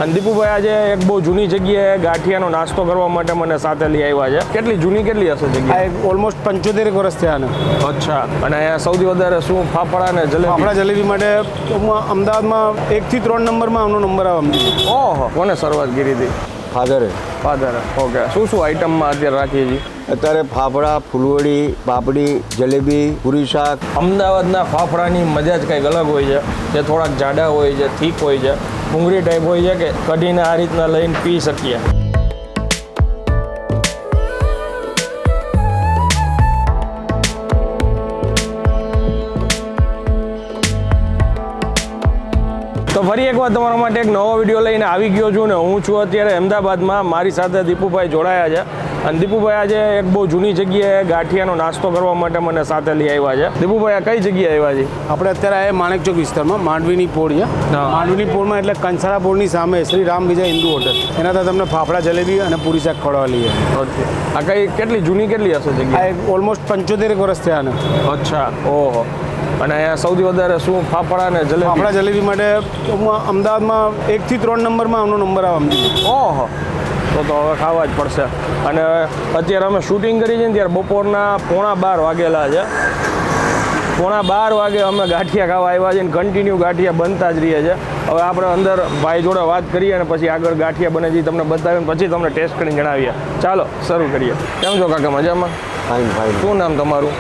અને દીપુભાઈ આજે એક બહુ જૂની જગ્યાએ ગાંઠિયાનો નાસ્તો કરવા માટે મને સાથે લઈ આવ્યા છે. કેટલી જૂની કેટલી હશે જગ્યા? ઓલમોસ્ટ 75 વર્ષ થયા ને. અચ્છા. અને અહીંયા સૌથી વધારે શું ફાફડા ને જલેબી? ફાફડા જલેબી માટે અમદાવાદમાં 1 થી 3 નંબરમાં આમનો નંબર આવે. ઓહો, કોને શરૂઆત કરી હતી? ફાધરે. ઓકે. શું શું આઈટમમાં અત્યારે રાખીએ છીએ? અત્યારે ફાફડા, ફૂલવડી, પાપડી, જલેબી, પૂરી શાક. અમદાવાદના ફાફડાની મજા જ કંઈક અલગ હોય છે. જે થોડાક જાડા હોય છે, થીક હોય છે, ભૂંગળી ટાઈપ હોય છે કે કઢીને આ રીતના લઈને પી શકીએ. તો ફરી એકવાર તમારા માટે એક નવો વિડીયો લઈને આવી ગયો છું ને હું છું અત્યારે અમદાવાદમાં. મારી સાથે દીપુભાઈ જોડાયા છે અને દીપુભાઈ આજે એક બહુ જૂની જગ્યાએ ગાંઠિયાનો નાસ્તો કરવા માટે મને સાથે લઈ આવ્યા છે. દીપુભાઈ આ કઈ જગ્યાએ આવ્યા છે? આપણે અત્યારે આવ્યા માણેક ચોક વિસ્તારમાં. માંડવીની પોળ છે. માંડવીની પોળમાં એટલે કંસારા પોળની સામે શ્રી રામ વિજય હિન્દુ હોટલ. એના તો તમને ફાફડા જલેબી અને પૂરી શાક ખવડાવવા લઈએ. ઓકે. આ કઈ કેટલી જૂની કેટલી હશે જગ્યા? ઓલમોસ્ટ 75 વર્ષ થયા ને. અચ્છા. ઓહો. અને અહીંયા સૌથી વધારે શું ફાફડા ને જલેબી? ફાફડા જલેબી માટે અમદાવાદમાં 1 થી 3 નંબરમાં આમનો નંબર આવે. ઓહો, તો હવે ખાવા જ પડશે. અને અત્યારે અમે શૂટિંગ કરી છે ને ત્યારે બપોરના 11:15 વાગેલા છે. 11:15 વાગે અમે ગાંઠિયા ખાવા આવ્યા છે ને કન્ટિન્યુ ગાંઠિયા બનતા જ રહીએ છે. હવે આપણે અંદર ભાઈ જોડે વાત કરીએ અને પછી આગળ ગાંઠિયા બને છે તમને બતાવીને પછી તમને ટેસ્ટ કરીને જણાવીએ. ચાલો શરૂ કરીએ. કેમ છો કાકા, મજામાં? ફાઇન. શું નામ તમારું?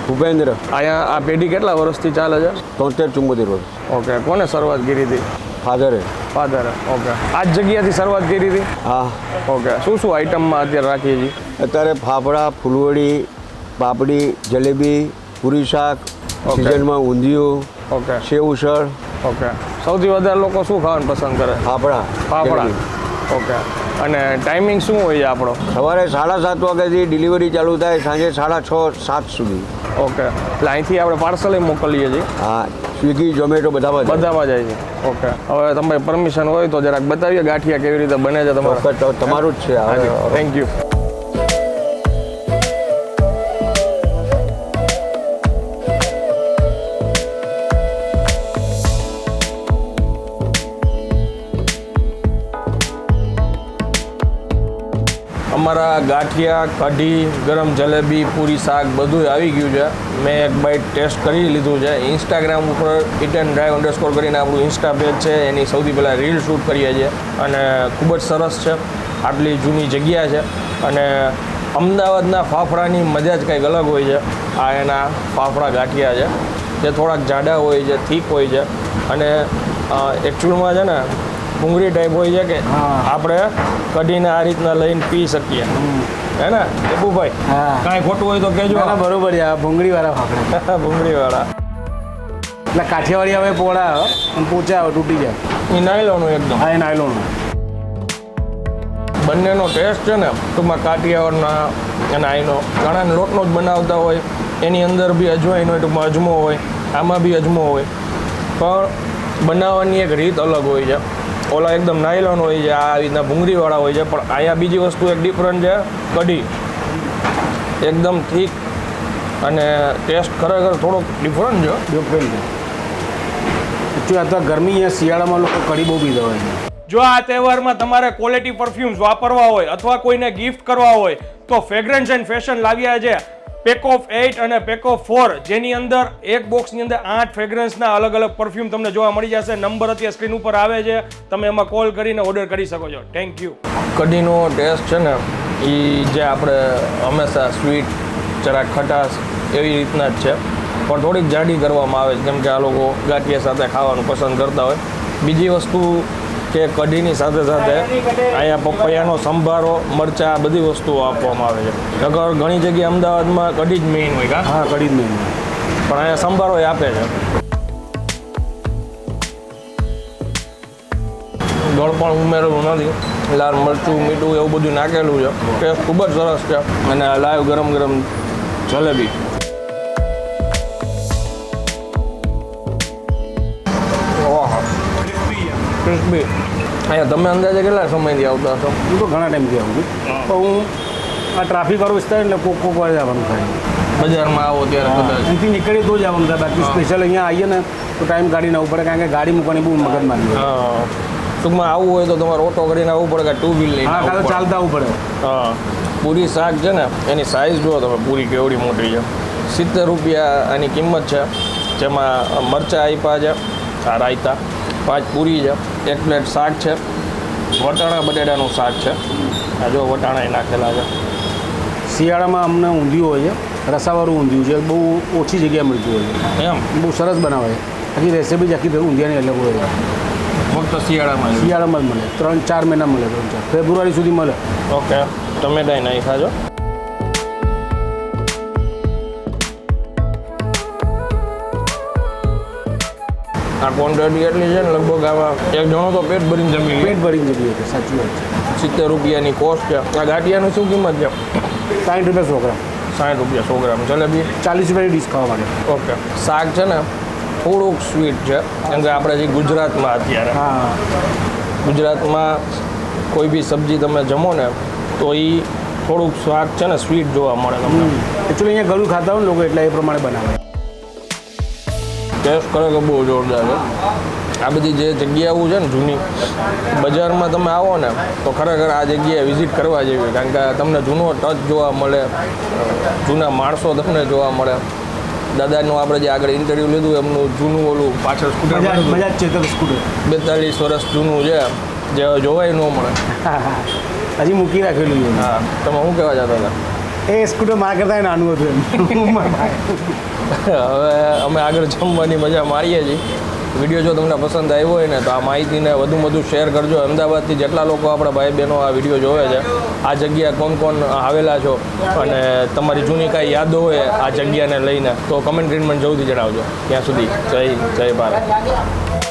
ભૂપેન્દ્ર. અહીંયા આ પેઢી કેટલા વર્ષથી ચાલે છે? 73-74 વર્ષ. ઓકે. કોને શરૂઆત કરી હતી? ફાધરે. ઓકે. આ જ જગ્યાથી શરૂઆત કરી હતી? હા. ઓકે. શું શું આઈટમમાં અત્યારે રાખીએ છીએ? અત્યારે ફાફડા, ફૂલવડી, પાપડી, જલેબી, પૂરી શાક, સિઝનમાં ઊંધિયું, ઓકે, સેવ ઉસળ. ઓકે. સૌથી વધારે લોકો શું ખાવાનું પસંદ કરે? ફાફડા. ઓકે. અને ટાઈમિંગ શું હોય છે આપણો? સવારે 7:30 વાગ્યાથી ડિલિવરી ચાલુ થાય, સાંજે 6:30-7 સુધી. ઓકે. એટલે અહીંથી આપણે પાર્સલ મોકલીએ છીએ? હા, સ્વિગી, ઝોમેટો બધામાં જાય છે. ઓકે. હવે તમારી પરમિશન હોય તો જરાક બતાવીએ ગાંઠિયા કેવી રીતે બને છે તમારે? તમારું જ છે. Thank you. અમારા ગાંઠિયા, કઢી, ગરમ જલેબી, પૂરી શાક બધું આવી ગયું છે. મેં એક બાઈટ ટેસ્ટ કરી લીધું છે. ઇન્સ્ટાગ્રામ ઉપર eat&drive_ કરીને આપણું ઇન્સ્ટા પેજ છે, એની સૌથી પહેલાં રીલ શૂટ કરીએ છીએ અને ખૂબ જ સરસ છે. આટલી જૂની જગ્યા છે અને અમદાવાદના ફાફડાની મજા જ કંઈક અલગ હોય છે. આ એના ફાફડા ગાંઠિયા છે જે થોડાક જાડા હોય છે, થીક હોય છે અને એકચ્યુઅલમાં છે ને ભૂંગળી ટાઈપ હોય છે કે આપણે કઢીને આ રીતના લઈને પી શકીએ. હે ને દીપુભાઈ? કાંઈ ખોટું હોય તો કહેજો. બરોબર છે. ભૂંગળી વાળા ફાફડા. ભૂંગળી વાળા એટલે કાઠિયાવાડી આવે, પોળા આવે અને પોચા આવે, તૂટી જાય. એ નાયલોનું એકદમ. હા, એ નાયલોનું. બંનેનો ટેસ્ટ છે ને ટૂંકમાં કાઠિયાવાડના અને આઈનો ઘણા લોટનો જ બનાવતા હોય. એની અંદર બી અજવાઈન હોય, ટૂંકમાં અજમો હોય, આમાં બી અજમો હોય, પણ બનાવવાની એક રીત અલગ હોય છે. ઓલા એકદમ નાયલોન હોય છે, આ રીતના ભૂંગળીવાળા હોય છે. પણ અહીંયા બીજી વસ્તુ એક ડિફરન્ટ છે, કઢી એકદમ થીક અને ટેસ્ટ ખરેખર થોડોક ડિફરન્ટ છે. એકચ્યુઅલી અત્યારે ગરમી અહીંયા શિયાળામાં લોકો કઢી બહુ પીતા હોય છે. જો આ તહેવારમાં તમારે ક્વોલિટી પરફ્યુમ્સ વાપરવા હોય અથવા કોઈને ગિફ્ટ કરવા હોય તો ફ્રેગ્રન્સ એન્ડ ફેશન લાવ્યા છે પેક ઓફ 8 અને પેક ઓફ 4, જેની અંદર એક બોક્સની અંદર 8 ફ્રેગ્રન્સના અલગ અલગ પરફ્યુમ તમને જોવા મળી જશે. નંબર અત્યારે સ્ક્રીન ઉપર આવે છે, તમે એમાં કોલ કરીને ઓર્ડર કરી શકો છો. Thank you. કઢીનો ટેસ્ટ છે ને એ જે આપણે હંમેશા સ્વીટ, જરાક ખટાશ એવી રીતના જ છે, પણ થોડીક જાડી કરવામાં આવે છે કેમ કે આ લોકો ગાંઠિયા સાથે ખાવાનું પસંદ કરતા હોય. બીજી વસ્તુ કે કઢીની સાથે સાથે અહીંયા પપૈયાનો સંભારો, મરચાં બધી વસ્તુઓ આપવામાં આવે છે. નકર ઘણી જગ્યાએ અમદાવાદમાં કઢી જ મેઇન હોય. હા, કઢી જ મેઇન, પણ અહીંયા સંભારો આપે છે. ગળ પણ ઉમેરેલું નથી, લાલ મરચું, મીઠું એવું બધું નાખેલું છે. ટેસ્ટ ખૂબ જ સરસ છે. અને લાઈવ ગરમ ગરમ જલેબી. ક્રિસ્પી. અહીંયા તમે અંદાજે કેટલા સમયથી આવતા છો? હું તો ઘણા ટાઈમથી આવું છું, તો હું આ ટ્રાફિકવાળો વિસ્તાર એટલે કોક વાર જવાનું થાય. બજારમાં આવો ત્યારે કદાચ અહીંથી નીકળીએ તો જવાનું થાય. બાકી સ્પેશિયલ અહીંયા આવીએ ને તો ટાઈમ કાઢીને આવવું પડે, કારણ કે ગાડી મૂકવાની બહુ મગજમારી હોય. ટૂંકમાં આવવું હોય તો તમારે ઓટો કરીને આવવું પડે કે ટુ વ્હીલ લઈને હા, આવવું પડે? ચાલતા આવવું પડે. હા. પૂરી શાક છે ને એની સાઇઝ જુઓ તમે, પૂરી કેવડી મોટી છે. 70 રૂપિયા આની કિંમત છે, જેમાં મરચાં આપ્યા છે, આ રાયતા, 5 પૂરી છે, 1 પ્લેટ શાક છે, વટાણા બટેટાનું શાક છે, આ જો વટાણા નાખેલા છે. શિયાળામાં અમને ઊંધિયું હોય છે, રસાવાળું ઊંધિયું છે, બહુ ઓછી જગ્યાએ મળતું હોય છે. એમ બહુ સરસ બનાવે છે. આખી રેસીપી આખી ઊંધિયાની અલગ હોય છે. ફક્ત શિયાળામાં શિયાળામાં જ મળે, 3-4 મહિના મળે, 3-4 ફેબ્રુઆરી સુધી મળે. ઓકે. ટમેટા નાખી ખાજો. આ ક્વોન્ટિટી એટલી છે ને, લગભગ આમાં એક જણો તો પેટ ભરીને જમી લે. પેટ ભરીને જઈએ છે, સાચી વાત છે. 70 રૂપિયાની કોસ્ટ છે. આ ગાંઠિયાની શું કિંમત છે? 60 રૂપિયા 100 ગ્રામ. 60 રૂપિયા 100 ગ્રામ. જલેબી 40 રૂપિયાની ડીશ ખાવા માટે. ઓકે. શાક છે ને થોડુંક સ્વીટ છે, કેમ કે આપણે જે ગુજરાતમાં અત્યારે હા, ગુજરાતમાં કોઈ બી સબ્જી તમે જમો ને તો એ થોડુંક શાક છે ને સ્વીટ જોવા મળે તમને. એકચ્યુઅલી અહીંયા ગળું ખાતા હોય ને લોકો, એટલે એ પ્રમાણે બનાવે. ટેસ્ટ કરે કે બહુ જોરદાર છે. આ બધી જે જગ્યાઓ છે ને જૂની, બજારમાં તમે આવો ને તો ખરેખર આ જગ્યાએ વિઝિટ કરવા જેવી, કારણ કે તમને જૂનો ટચ જોવા મળે, જૂના માણસો તમને જોવા મળે. દાદાનું આપણે જે આગળ ઇન્ટરવ્યૂ લીધું એમનું જૂનું ઓલું પાછળ સ્કૂટર, મજા છે તો સ્કૂટર 42 વર્ષ જૂનું છે, જે જોવાય ન મળે. હજી મૂકી રાખેલું છે. હા, તમે શું કહેવા જતા હતા? એ સ્કૂટર મારા કરતાં નાનું હતું એમ. હવે અમે આગળ જમવાની મજા મારીએ છીએ. વિડીયો જો તમને પસંદ આવ્યો હોય ને તો આ માહિતીને વધુ શેર કરજો. અમદાવાદથી જેટલા લોકો આપણા ભાઈ બહેનો આ વિડીયો જોવે છે, આ જગ્યા કોણ આવેલા છો અને તમારી જૂની કાંઈ યાદો હોય આ જગ્યાને લઈને, તો કમેન્ટ કરીને મને જલ્દી જણાવજો. ત્યાં સુધી જય ભારત.